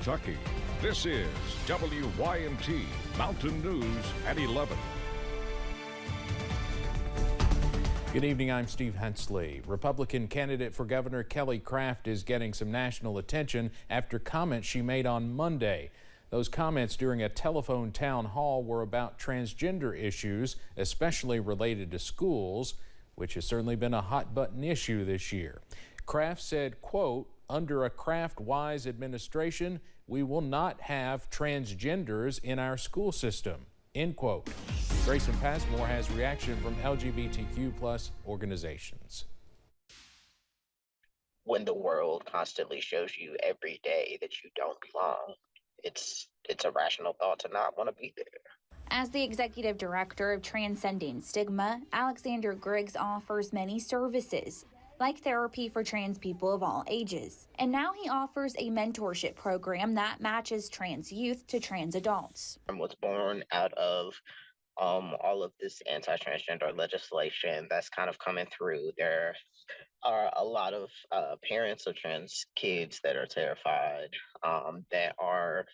Kentucky. This is WYMT Mountain News at 11. Good evening, I'm Steve Hensley. Republican candidate for governor Kelly Craft is getting some national attention after comments she made on Monday. Those comments during a telephone town hall were about transgender issues, especially related to schools, which has certainly been a hot button issue this year. Craft said, quote, "Under a Craft-wise administration, we will not have transgenders in our school system," end quote. Grayson Passmore has reaction from LGBTQ plus organizations. When the world constantly shows you every day that you don't belong, it's a rational thought to not want to be there. As the executive director of Transcending Stigma, Alexander Griggs offers many services, like therapy for trans people of all ages. And now he offers a mentorship program that matches trans youth to trans adults. I was born out of all of this anti-transgender legislation that's kind of coming through. There are a lot of parents of trans kids that are terrified, that are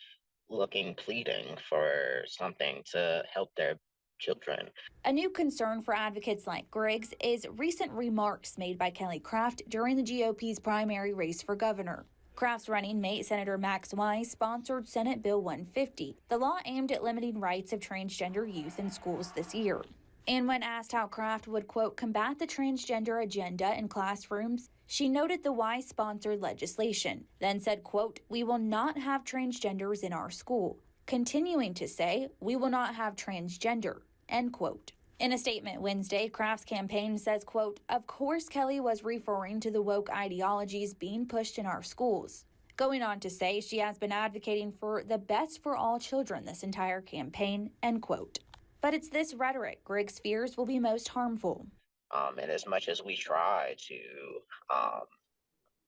pleading for something to help their children. A new concern for advocates like Griggs is recent remarks made by Kelly Craft during the GOP's primary race for governor. Craft's running mate, Senator Max Wise, sponsored Senate Bill 150, the law aimed at limiting rights of transgender youth in schools this year. And when asked how Craft would, quote, combat the transgender agenda in classrooms, she noted the Wise-sponsored legislation, then said, quote, "We will not have transgenders in our school," continuing to say, "We will not have transgender," end quote. In a statement Wednesday, Craft's campaign says, quote, "Of course Kelly was referring to the woke ideologies being pushed in our schools," going on to say she has been advocating for the best for all children this entire campaign, end quote. But it's this rhetoric Griggs fears will be most harmful. And as much as we try to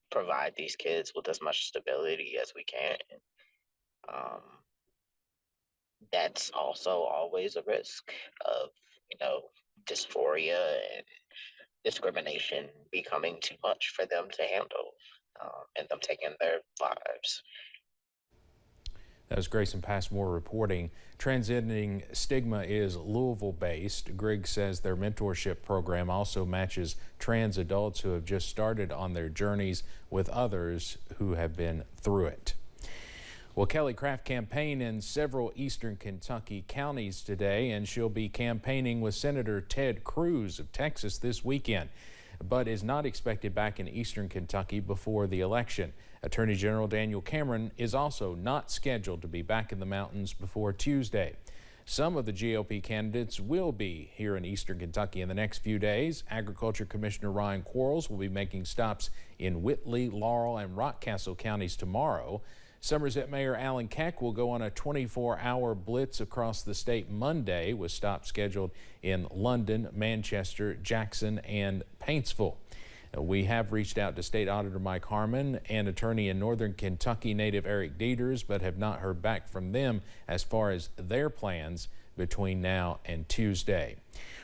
provide these kids with as much stability as we can, that's also always a risk of, dysphoria and discrimination becoming too much for them to handle, and them taking their lives. That was Grayson Passmore reporting. Transcending Stigma is Louisville-based. Griggs says their mentorship program also matches trans adults who have just started on their journeys with others who have been through it. Well, Kelly Craft campaigned in several eastern Kentucky counties today, and she'll be campaigning with Senator Ted Cruz of Texas this weekend, but is not expected back in eastern Kentucky before the election. Attorney General Daniel Cameron is also not scheduled to be back in the mountains before Tuesday. Some of the GOP candidates will be here in eastern Kentucky in the next few days. Agriculture Commissioner Ryan Quarles will be making stops in Whitley, Laurel, and Rockcastle counties tomorrow. Somerset Mayor Alan Keck will go on a 24-hour blitz across the state Monday, with stops scheduled in London, Manchester, Jackson, and Paintsville. We have reached out to State Auditor Mike Harmon and attorney in Northern Kentucky native Eric Dieters, but have not heard back from them as far as their plans between now and Tuesday.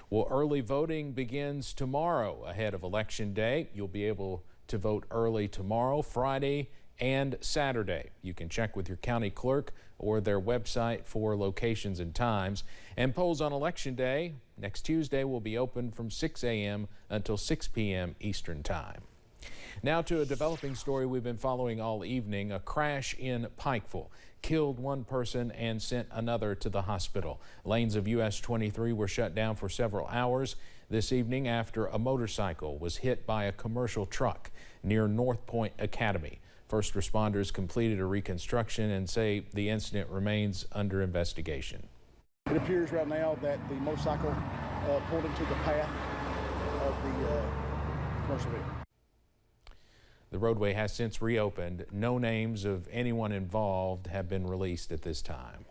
Well, early voting begins tomorrow ahead of Election Day. You'll be able to vote early tomorrow, Friday, and Saturday. You can check with your county clerk or their website for locations and times. And polls on Election Day next Tuesday will be open from 6 a.m. until 6 p.m. Eastern Time. Now to a developing story we've been following all evening. A crash in Pikeville killed one person and sent another to the hospital. Lanes of US 23 were shut down for several hours this evening after a motorcycle was hit by a commercial truck near North Point Academy. First responders completed a reconstruction and say the incident remains under investigation. It appears right now that the motorcycle pulled into the path of the commercial vehicle. The roadway has since reopened. No names of anyone involved have been released at this time.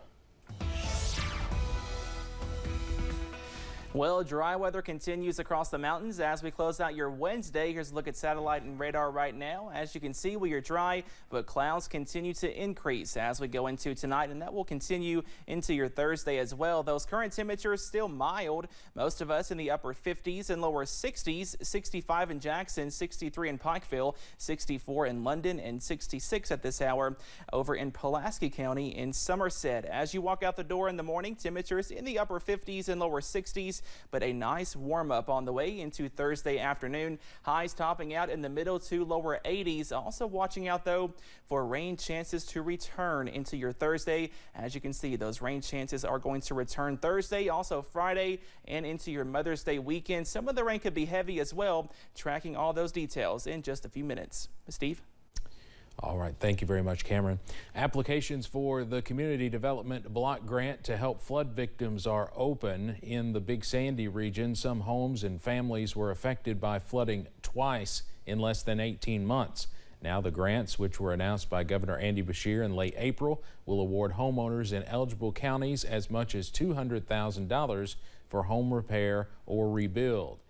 Well, dry weather continues across the mountains as we close out your Wednesday. Here's a look at satellite and radar right now. As you can see, we are dry, but clouds continue to increase as we go into tonight, and that will continue into your Thursday as well. Those current temperatures still mild. Most of us in the upper 50s and lower 60s, 65 in Jackson, 63 in Pikeville, 64 in London, and 66 at this hour over in Pulaski County in Somerset. As you walk out the door in the morning, temperatures in the upper 50s and lower 60s. But a nice warm up on the way into Thursday afternoon. Highs topping out in the middle to lower 80s. Also watching out though for rain chances to return into your Thursday. As you can see, those rain chances are going to return Thursday, also Friday, and into your Mother's Day weekend. Some of the rain could be heavy as well. Tracking all those details in just a few minutes. Steve? All right, thank you very much, Cameron. Applications for the Community Development Block Grant to help flood victims are open in the Big Sandy region. Some homes and families were affected by flooding twice in less than 18 months. Now the grants, which were announced by Governor Andy Beshear in late April, will award homeowners in eligible counties as much as $200,000 for home repair or rebuild.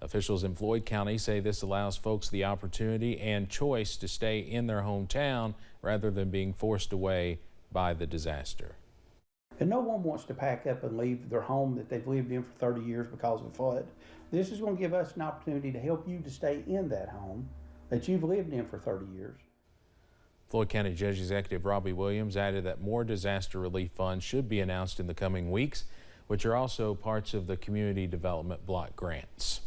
Officials in Floyd County say this allows folks the opportunity and choice to stay in their hometown rather than being forced away by the disaster. And no one wants to pack up and leave their home that they've lived in for 30 years because of a flood. This is going to give us an opportunity to help you to stay in that home that you've lived in for 30 years. Floyd County Judge Executive Robbie Williams added that more disaster relief funds should be announced in the coming weeks, which are also parts of the Community Development Block grants.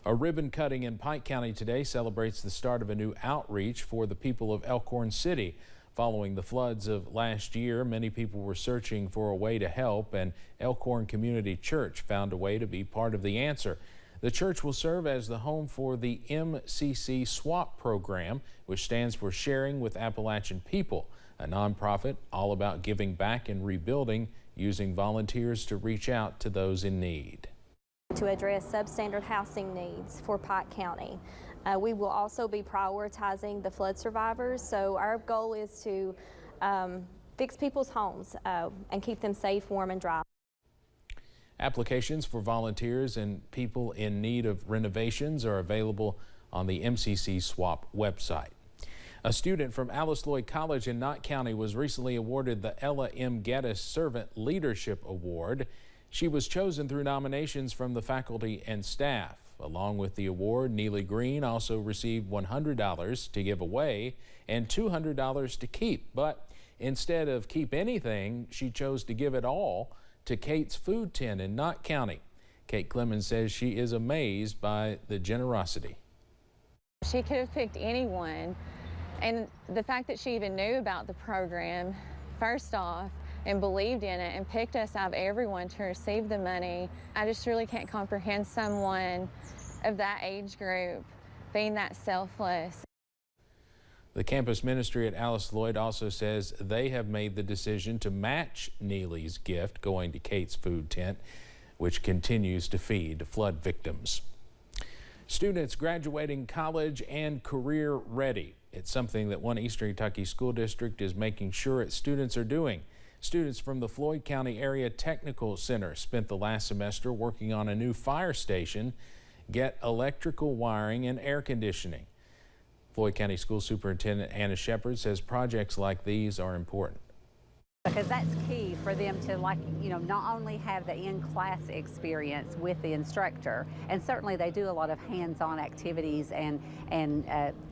A ribbon cutting in Pike County today celebrates the start of a new outreach for the people of Elkhorn City. Following the floods of last year, many people were searching for a way to help, and Elkhorn Community Church found a way to be part of the answer. The church will serve as the home for the MCC SWAP program, which stands for Sharing with Appalachian People, a nonprofit all about giving back and rebuilding, using volunteers to reach out to those in need. To address substandard housing needs for Pike County. We will also be prioritizing the flood survivors, so our goal is to fix people's homes and keep them safe, warm, and dry. Applications for volunteers and people in need of renovations are available on the MCC SWAP website. A student from Alice Lloyd College in Knott County was recently awarded the Ella M. Geddes Servant Leadership Award. She was chosen through nominations from the faculty and staff. Along with the award, Neely Green also received $100 to give away and $200 to keep. But instead of keep anything, she chose to give it all to Kate's Food Tent in Knott County. Kate Clemens says she is amazed by the generosity. She could have picked anyone, and the fact that she even knew about the program, first off, and believed in it and picked us out of everyone to receive the money. I just really can't comprehend someone of that age group being that selfless. The campus ministry at Alice Lloyd also says they have made the decision to match Neely's gift going to Kate's Food Tent, which continues to feed flood victims. Students graduating college and career ready. It's something that one Eastern Kentucky school district is making sure its students are doing. Students from the Floyd County Area Technical Center spent the last semester working on a new fire station, get electrical wiring and air conditioning. Floyd County School Superintendent Anna Shepard says projects like these are important. Because that's key for them to, not only have the in-class experience with the instructor, and certainly they do a lot of hands-on activities and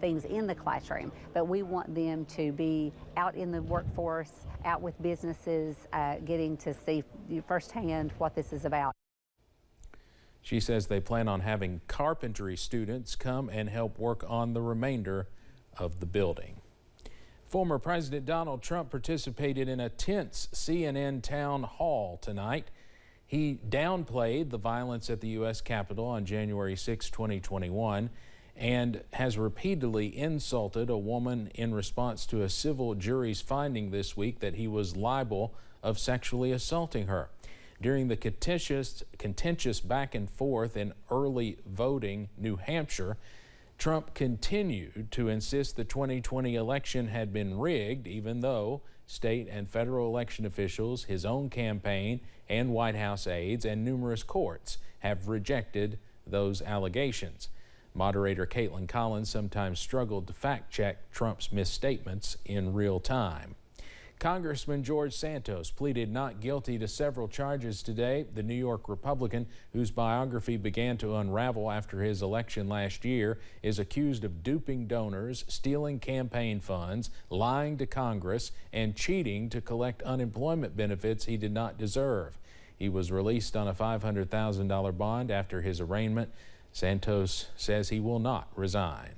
things in the classroom, but we want them to be out in the workforce, out with businesses, getting to see firsthand what this is about. She says they plan on having carpentry students come and help work on the remainder of the building. Former President Donald Trump participated in a tense CNN town hall tonight. He downplayed the violence at the U.S. Capitol on January 6, 2021, and has repeatedly insulted a woman in response to a civil jury's finding this week that he was liable of sexually assaulting her. During the contentious back and forth in early voting New Hampshire, Trump continued to insist the 2020 election had been rigged, even though state and federal election officials, his own campaign, and White House aides and numerous courts have rejected those allegations. Moderator Caitlin Collins sometimes struggled to fact-check Trump's misstatements in real time. Congressman George Santos pleaded not guilty to several charges today. The New York Republican, whose biography began to unravel after his election last year, is accused of duping donors, stealing campaign funds, lying to Congress, and cheating to collect unemployment benefits he did not deserve. He was released on a $500,000 bond after his arraignment. Santos says he will not resign.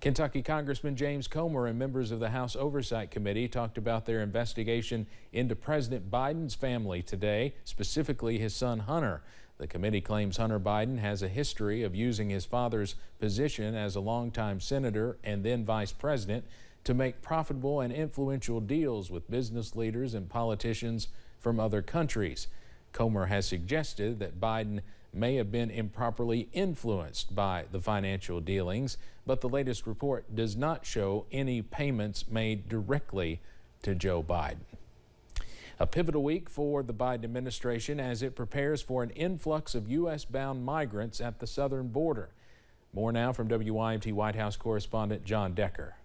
Kentucky Congressman James Comer and members of the House Oversight Committee talked about their investigation into President Biden's family today, specifically his son Hunter. The committee claims Hunter Biden has a history of using his father's position as a longtime senator and then vice president to make profitable and influential deals with business leaders and politicians from other countries. Comer has suggested that Biden may have been improperly influenced by the financial dealings, but the latest report does not show any payments made directly to Joe Biden. A pivotal week for the Biden administration as it prepares for an influx of U.S.-bound migrants at the southern border. More now from WYMT White House correspondent John Decker.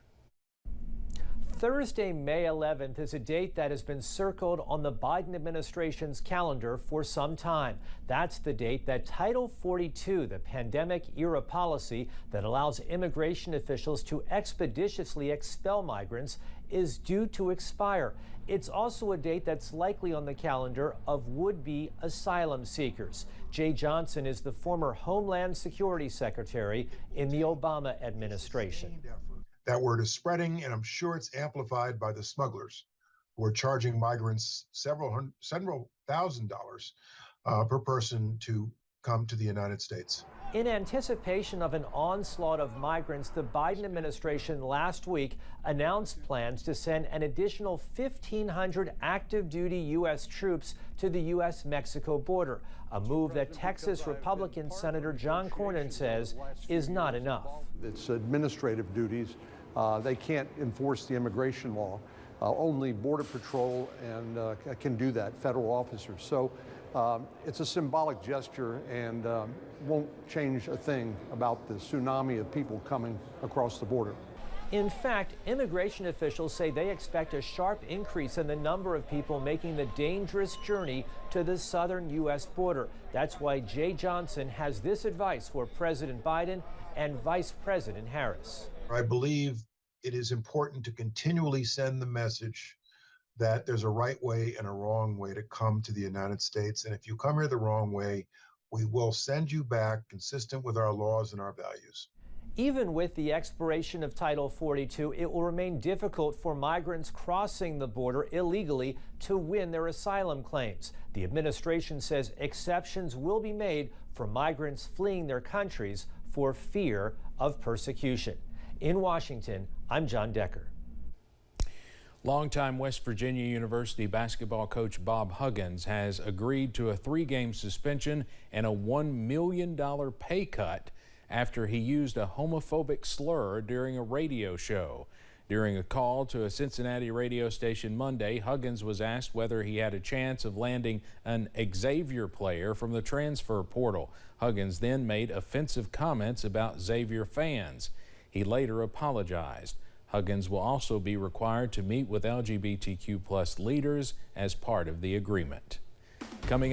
Thursday, May 11th is a date that has been circled on the Biden administration's calendar for some time. That's the date that Title 42, the pandemic-era policy that allows immigration officials to expeditiously expel migrants, is due to expire. It's also a date that's likely on the calendar of would-be asylum seekers. Jay Johnson is the former Homeland Security Secretary in the Obama administration. That word is spreading, and I'm sure it's amplified by the smugglers who are charging migrants several $1,000 per person to come to the United States. In anticipation of an onslaught of migrants, the Biden administration last week announced plans to send an additional 1,500 active duty U.S. troops to the U.S.-Mexico border, a move that Texas Republican Senator John Cornyn says is not enough. It's administrative duties. They can't enforce the immigration law. Only Border Patrol can do that, federal officers. So it's a symbolic gesture and won't change a thing about the tsunami of people coming across the border. In fact, immigration officials say they expect a sharp increase in the number of people making the dangerous journey to the southern U.S. border. That's why Jay Johnson has this advice for President Biden and Vice President Harris. I believe it is important to continually send the message that there's a right way and a wrong way to come to the United States. And if you come here the wrong way, we will send you back consistent with our laws and our values. Even with the expiration of Title 42, it will remain difficult for migrants crossing the border illegally to win their asylum claims. The administration says exceptions will be made for migrants fleeing their countries for fear of persecution. In Washington, I'm John Decker. Longtime West Virginia University basketball coach Bob Huggins has agreed to a 3-game suspension and a $1 million pay cut after he used a homophobic slur during a radio show. During a call to a Cincinnati radio station Monday, Huggins was asked whether he had a chance of landing an Xavier player from the transfer portal. Huggins then made offensive comments about Xavier fans. He later apologized. Huggins will also be required to meet with LGBTQ+ leaders as part of the agreement. Coming up